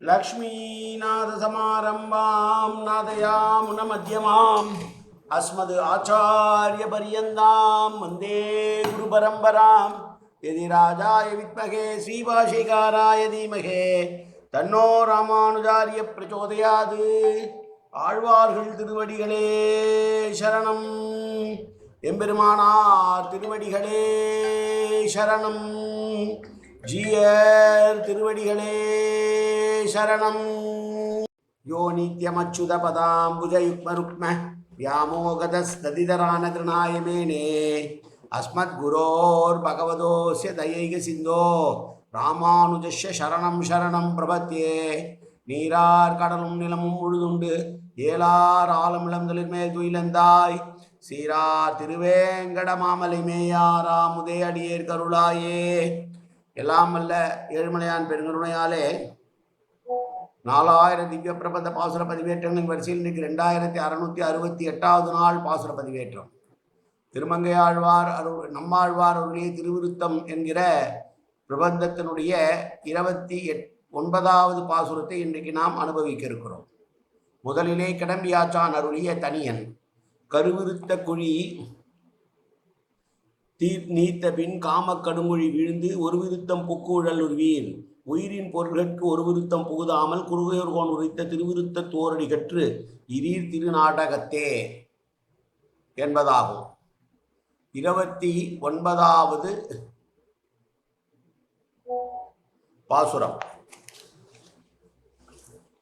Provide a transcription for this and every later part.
लक्ष्मीनाथसमारम्भां नादयामुनमध्यमाम् अस्मद् आचार्यपर्यन्तां वन्दे गुरुपरम्परां यदि राजाय विद्महे श्रीभाष्यकाराय धीमहि तन्नो रामानुजार्य प्रचोदयात् ஆழ்வார்கள் திருவடிகளே சரணம் எம்பெருமானார் திருவடிகளே சரணம் ஜீயர் திருவடிகளே சரணம் யோ நித்யமச்சுத பதாம்புஜயுக்மருக்ம வியாமோகதஸ்ததிதரான திருநாய மேனே அஸ்மத் குரோர் பகவதோஸ்ய தயைக சிந்தோ ராமானுஜஸ்ய சரணம் சரணம் பிரபத்யே நீரார் கடலும் நிலமும் முழுதுண்டு ஏலார் ஆலம் இளந்தலின் மேல் துயிலந்தாய் சீரார் திருவேங்கட மாமலை மேயாரா முதே அடியேர் கருளாயே. எல்லாம் அல்ல ஏழுமலையான் பெருங்கருணையாலே 4000 திவ்ய பிரபந்த பாசுர பதிவேற்றங்களின் வரிசையில் இன்றைக்கு 2668வது நாள் பாசுர பதிவேற்றம். திருமங்கையாழ்வார் நம்மாழ்வார் அவருடைய திருவிருத்தம் என்கிற பிரபந்தத்தினுடைய 29வது பாசுரத்தை இன்றைக்கு நாம் அனுபவிக்க இருக்கிறோம். முதலிலே கடம்பியாச்சான் அருளிய தனியன் கருவிருத்த குழி நீத்த பின் காம கடுமொழி வீழ்ந்து ஒரு விருத்தம் புக்குழல் உருவீர் உயிரின் பொருள்களுக்கு ஒரு விருத்தம் புகுதாமல் குருகையோர்கோன் உரைத்த திருவிருத்த தோரடி கற்று இரீர் திருநாடகத்தே என்பதாகும். 29வது பாசுரம்.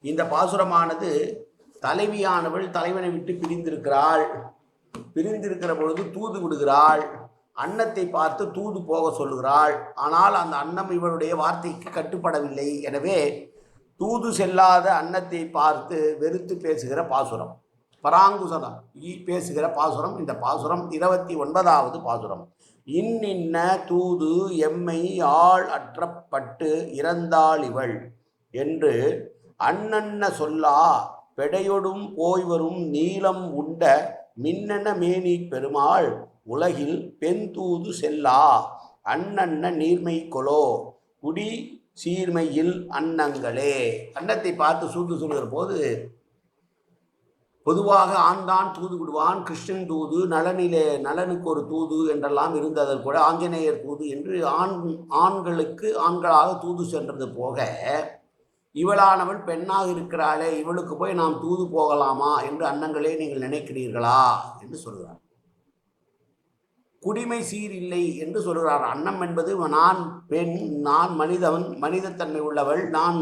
இந்த பாசுரமானது தலைவியானவள் தலைவனை விட்டு பிரிந்திருக்கிற பொழுது தூது விடுகிறாள். அன்னத்தை பார்த்து தூது போக சொல்லுகிறாள். ஆனால் அந்த அன்னம் இவளுடைய வார்த்தைக்கு கட்டுப்படவில்லை. எனவே தூது செல்லாத அன்னத்தை பார்த்து வெறுத்து பேசுகிற பாசுரம், பராங்குசனம் பேசுகிற பாசுரம் இந்த பாசுரம். 29வது பாசுரம். இன்னின்ன தூது எம்மை ஆள் அற்றப்பட்டு இறந்தாள் இவள் என்று அண்ணன்ன சொல்லா பெடையொடும் போய்வரும் நீளம் உண்ட மின்னன மேனி பெருமாள் உலகில் பெண் தூது செல்லா அண்ணன்ன நீர்மை கொலோ குடி சீர்மையில் அன்னங்களே. அன்னத்தை பார்த்து சூது சொல்கிற போது பொதுவாக ஆண்தான் தூது விடுவான். கிருஷ்ணன் தூது, நலனுக்கு ஒரு தூது என்றெல்லாம் இருந்ததில் கூட ஆஞ்சநேயர் தூது என்று ஆண்களாக தூது சென்றது போக இவளானவள் பெண்ணாக இருக்கிறாளே, இவளுக்கு போய் நாம் தூது போகலாமா என்று அன்னங்களே நீங்கள் நினைக்கிறீர்களா என்று சொல்கிறார். குடிமை சீர் இல்லை என்று சொல்கிறார். அன்னம் என்பது நான் பெண், நான் மனிதத்தன்மை உள்ளவள், நான்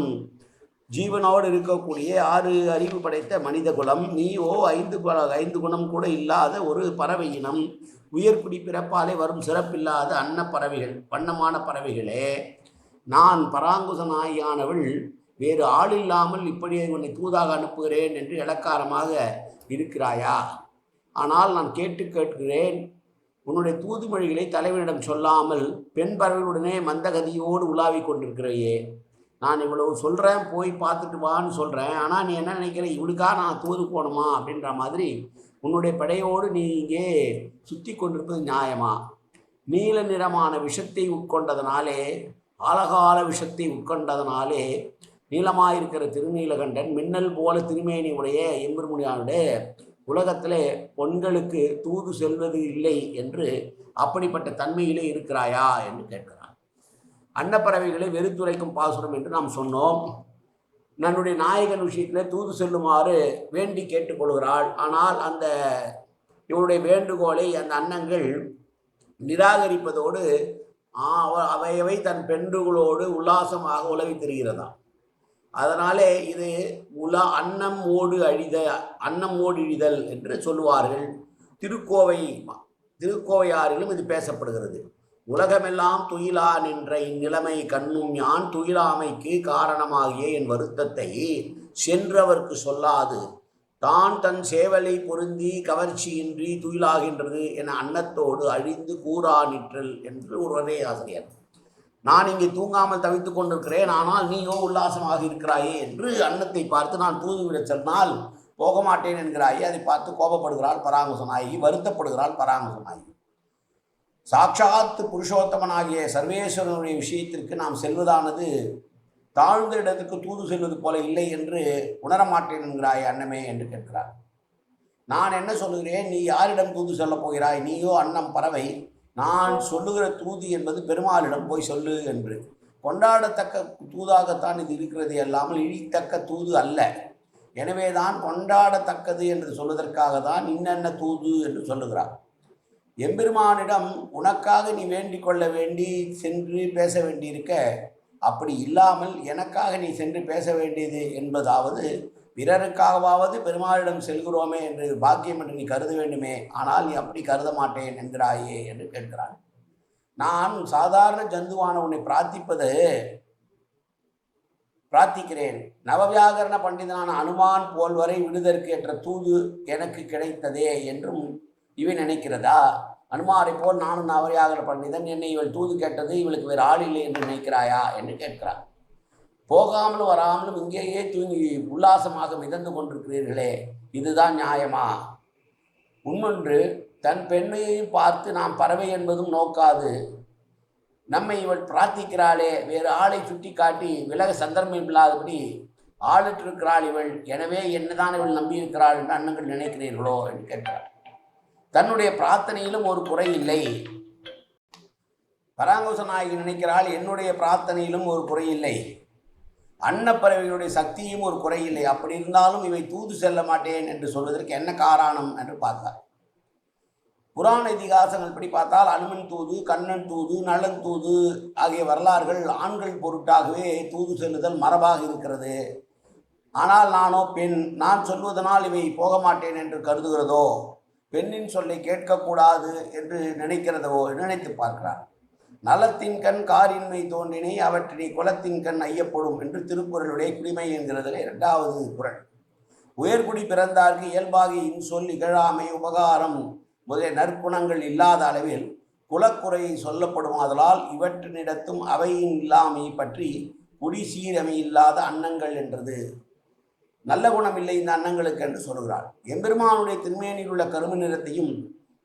ஜீவனோடு இருக்கக்கூடிய 6 அறிவு படைத்த மனித குலம். நீயோ 5 குணம் கூட இல்லாத ஒரு பறவை இனம், உயர்குடி பிறப்பாலே வரும் சிறப்பில்லாத பறவைகள், வண்ணமான பறவைகளே. நான் பராங்குசனாயானவள் வேறு ஆள் இல்லாமல் இப்படியே உன்னை தூதாக அனுப்புகிறேன் என்று இலக்காரமாக இருக்கிறாயா? ஆனால் நான் கேட்கிறேன், உன்னுடைய தூதுமொழிகளை தலைவனிடம் சொல்லாமல் பெண் பறவைகளுடனே மந்தகதியோடு உலாவிக் கொண்டிருக்கிறையே. நான் இவ்வளவு சொல்கிறேன், போய் பார்த்துட்டு வான்னு சொல்கிறேன். ஆனால் நீ என்ன நினைக்கிற, இவளுக்காக நான் தூது போகணுமா அப்படின்ற மாதிரி உன்னுடைய படையோடு நீ இங்கே சுற்றி கொண்டிருப்பது நியாயமா? நீல நிறமான விஷத்தை உட்கொண்டதனாலே, ஆலகால விஷத்தை உட்கொண்டதனாலே நீளமாயிருக்கிற திருநீலகண்டன் மின்னல் போல திருமேனி உடைய எம்பெருமுனியானுடைய உலகத்திலே பொன்களுக்கு தூது செல்வது இல்லை என்று அப்படிப்பட்ட தன்மையிலே இருக்கிறாயா என்று கேட்கிறார். அன்னப்பறவைகளை வெறுத்துரைக்கும் பாசுரம் என்று நாம் சொன்னோம். நம்முடைய நாயகன் விஷயத்தில் தூது செல்லுமாறு வேண்டி கேட்டுக்கொள்கிறாள். ஆனால் அந்த இவருடைய வேண்டுகோளை அந்த அன்னங்கள் நிராகரிப்பதோடு அவையவை தன் பெண்டுகளோடு உல்லாசமாக உலவி தெரிகிறதாம். அதனாலே இது அன்னம் ஓடு இழிதல் என்று சொல்லுவார்கள். திருக்கோவையாரிலும் இது பேசப்படுகிறது. உலகமெல்லாம் துயிலா நின்ற இந்நிலைமை கண்ணும் யான் துயிலாமைக்கு காரணமாகிய என் வருத்தத்தை சென்றவர்க்கு சொல்லாது தான் தன் சேவலை பொருந்தி கவர்ச்சியின்றி துயிலாகின்றது என அன்னத்தோடு அழிந்து கூறா நிற்றல் என்று ஒருவரே ஆசிரியர். நான் இங்கே தூங்காமல் தவித்து கொண்டிருக்கிறேன், ஆனால் நீயோ உல்லாசமாக இருக்கிறாயே என்று அன்னத்தை பார்த்து நான் தூதுவிட சொன்னால் போக மாட்டேன் என்கிறாயே. அதை பார்த்து கோபப்படுகிறாள் பராங்குசனாகி, வருத்தப்படுகிறாள் பராங்குசனாகி. சாட்சாத் புருஷோத்தமனாகிய சர்வேஸ்வரனுடைய விஷயத்திற்கு நாம் செல்வதானது தாழ்ந்த இடத்துக்கு தூது செல்வது போல இல்லை என்று உணரமாட்டேன் என்கிறாய் அன்னமே என்று கேட்கிறார். நான் என்ன சொல்லுகிறேன், நீ யாரிடம் தூது சொல்லப் போகிறாய்? நீயோ அன்னம் பறவை. நான் சொல்லுகிற தூது என்பது பெருமாளிடம் போய் சொல்லு என்று. கொண்டாடத்தக்க தூதாகத்தான் இது இருக்கிறது, அல்லாமல் இழித்தக்க தூது அல்ல. எனவேதான் கொண்டாடத்தக்கது என்று சொல்வதற்காக தான் இன்னென்ன தூது என்று சொல்லுகிறார். எம்பெருமானிடம் உனக்காக நீ வேண்டிக் கொள்ள வேண்டி சென்று பேச வேண்டியிருக்க, அப்படி இல்லாமல் எனக்காக நீ சென்று பேச வேண்டியது என்பதாவது பிறருக்காகவாவது பெருமாளிடம் செல்கிறோமே என்று பாக்கியம் என்று நீ கருத வேண்டுமே, ஆனால் நீ அப்படி கருத மாட்டேன் என்கிறாயே என்று கேட்கிறான். நான் சாதாரண ஜந்துவான உன்னை பிரார்த்திக்கிறேன். நவவியாகரண பண்டிதனான அனுமான் போல் வரை விடுதற்கு என்ற தூது எனக்கு கிடைத்ததே என்றும் இவன் நினைக்கிறதா? அனுமாரை போல் நானும் நவவியாகரண பண்டிதன், என்னை இவள் தூது கேட்டது, இவளுக்கு வேறு ஆள் இல்லை என்று நினைக்கிறாயா என்று கேட்கிறார். போகாமலும் வராமலும் இங்கேயே தூங்கி உல்லாசமாக மிதந்து கொண்டிருக்கிறீர்களே, இதுதான் நியாயமா? முன்னொன்று தன் பெண்மையையும் பார்த்து நாம் பறவை என்பதும் நோக்காது நம்மை இவள் பிரார்த்திக்கிறாளே, வேறு ஆளை சுட்டி காட்டி விலக சந்தர்ப்பம் இல்லாதபடி ஆளிட்டிருக்கிறாள் இவள், எனவே என்னதான் இவள் நம்பியிருக்கிறாள் என்று அண்ணங்கள் நினைக்கிறீர்களோ என்று கேட்கிறார். தன்னுடைய பிரார்த்தனையிலும் ஒரு குறை இல்லை. பராங்குச நாயகி நினைக்கிறாள், என்னுடைய பிரார்த்தனையிலும் ஒரு குறை இல்லை, அன்னப்பறவைகளுடைய சக்தியும் ஒரு குறையில்லை. அப்படி இருந்தாலும் இவை தூது செல்ல மாட்டேன் என்று சொல்வதற்கு என்ன காரணம் என்று பார்த்தார். புராண இதிகாசங்கள் படி பார்த்தால் அனுமன் தூது, கண்ணன் தூது, நலன் தூது ஆகிய வரலாறுகள் ஆண்கள் பொருட்டாகவே தூது செல்லுதல் மரபாக இருக்கிறது. ஆனால் நானோ பெண், நான் சொல்வதனால் இவை போக மாட்டேன் என்று கருதுகிறதோ, பெண்ணின் சொல்லை கேட்கக்கூடாது என்று நினைத்து பார்க்கிறார். நலத்தின் கண் காரின்மை தோன்றினை, அவற்றினை குலத்தின் கண் ஐயப்படும் என்று திருக்குறளுடைய குடிமை என்கிறதுல 2வது குறள். உயர்குடி பிறந்தார்க்கு இயல்பாகி இன்சொல் இகழாமை உபகாரம் முதலிய நற்குணங்கள் இல்லாத அளவில் குலக்குறையை சொல்லப்படுமாதலால் இவற்றினிடத்தும் அவையின் இல்லாமை பற்றி குடி சீரமை இல்லாத அன்னங்கள் என்றது. நல்ல குணம் இல்லை இந்த அன்னங்களுக்கு என்று சொல்கிறார். எம்பெருமானுடைய திருமேனியில் உள்ள கரும நிறத்தையும்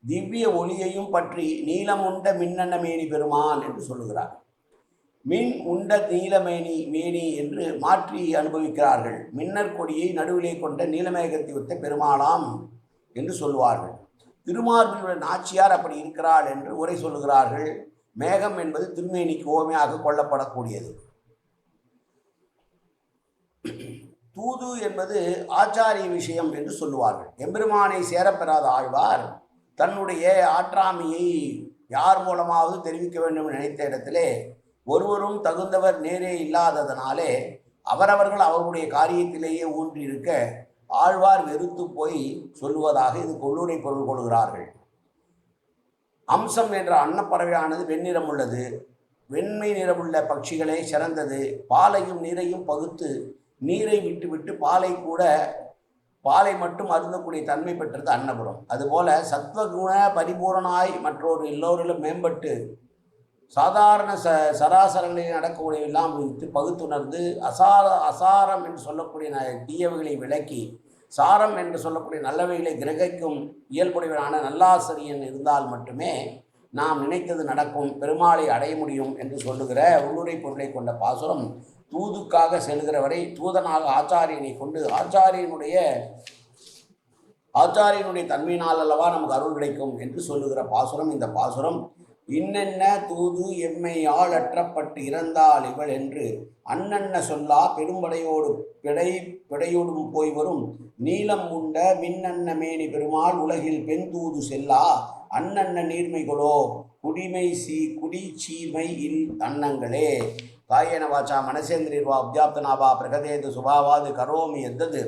திவ்ய ஒளியையும் பற்றி நீலம் உண்ட மின்னன்ன மேனி பெருமான் என்று சொல்லுகிறார். மின் உண்ட மேனி என்று மாற்றி அனுபவிக்கிறார்கள். மின்னர் கொடியை நடுவிலே கொண்ட நீலமேகத்தை ஒத்த பெருமாளாம் என்று சொல்லுவார்கள். திருமார்பிலுள்ள நாச்சியார் அப்படி இருக்கிறாள் என்று உரை சொல்லுகிறார்கள். மேகம் என்பது திருமேனிக்கு ஓமையாக கொள்ளப்படக்கூடியது. தூது என்பது ஆச்சாரிய விஷயம் என்று சொல்லுவார்கள். எம்பெருமானை சேரப்பெறாத ஆழ்வார் தன்னுடைய ஆற்றாமையை யார் மூலமாவது தெரிவிக்க வேண்டும் நினைத்த இடத்திலே ஒருவரும் தகுந்தவர் நேரே இல்லாததனாலே அவரவர்கள் அவர்களுடைய காரியத்திலேயே ஊன்றியிருக்க ஆழ்வார் வெறுத்து போய் சொல்லுவதாக இது கொள்ளுரை பொருள் கொள்கிறார்கள். அம்சம் என்ற அன்னப்பறவையானது வெண்ணிறம் உள்ளது. வெண்மை நிறமுள்ள பட்சிகளே சிறந்தது. பாலையும் நீரையும் பகுத்து நீரை விட்டு பாலை மட்டும் அருந்தக்கூடிய தன்மை பெற்றது அன்னபுரம். அதுபோல சத்வகுண பரிபூரணாய் மற்றொரு எல்லோரிலும் மேம்பட்டு சாதாரண சராசரங்களில் நடக்கக்கூடியவெல்லாம் பகுத்துணர்ந்து அசாரம் என்று சொல்லக்கூடிய தீயவைகளை விளக்கி சாரம் என்று சொல்லக்கூடிய நல்லவைகளை கிரகிக்கும் இயல்புடையவனான நல்லாசிரியன் இருந்தால் மட்டுமே நாம் நினைத்தது நடக்கும், பெருமாளை அடைய முடியும் என்று சொல்லுகிற உள்ளுரை பொருளை கொண்ட பாசுரம் தூதுக்காக செல்கிறவரை தூதனாக ஆச்சாரியனை கொண்டு ஆச்சாரியனுடைய தன்மையினால் அல்லவா நமக்கு அருள் கிடைக்கும் என்று சொல்லுகிற பாசுரம் இந்த பாசுரம். இன்னென்ன தூது எம்மை ஆள் அற்றப்பட்டு இறந்தாள் இவள் என்று அன்னன்ன சொல்லா பெரும்படையோடு பிடையோடும் போய் வரும் நீலம் உண்ட மின்னன்ன மேனி பெருமாள் உலகில் பெண் தூது செல்லா அன்னன்ன நீர்மைகளோ குடி சீமை இல் அன்னங்களே. காயன வாச்சா மனசேந்திரிர்வா உப்ஜாப்தனாவா பிரகதேது சுபாவாது கரோமி எத்தது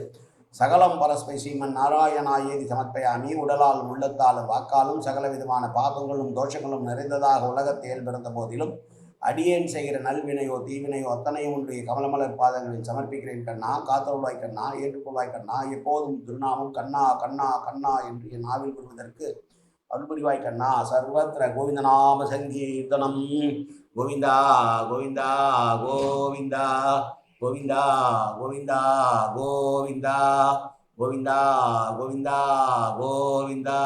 சகலம் பரஸ்மை ஸ்ரீமன் நாராயணாயேதி சமர்ப்பயாமி. உடலால் உள்ளத்தாலும் வாக்காலும் சகல விதமான பாபங்களும் தோஷங்களும் நிறைந்ததாக உலகத்தில் பிறந்த போதிலும் அடியேன் செய்கிற நல்வினையோ தீவினையோ அத்தனையும் உன்னுடைய கமலமலர் பாதங்களில் சமர்ப்பிக்கிறேன் கண்ணா. காத்தருள்வாய் கண்ணா, ஏற்றுக்கொள்வாய் கண்ணா. எப்போதும் திருநாமம் கண்ணா கண்ணா கண்ணா என்று என் நாவில் விடுவதற்கு அருள்புரிவாய் கண்ணா. சர்வத்திர கோவிந்தநாம சங்கீர்த்தனம். கோவிந்தா கோவிந்தா கோவிந்தா கோவிந்தா கோவிந்தா கோவிந்தா கோவிந்தா கோவிந்தா கோவிந்தா.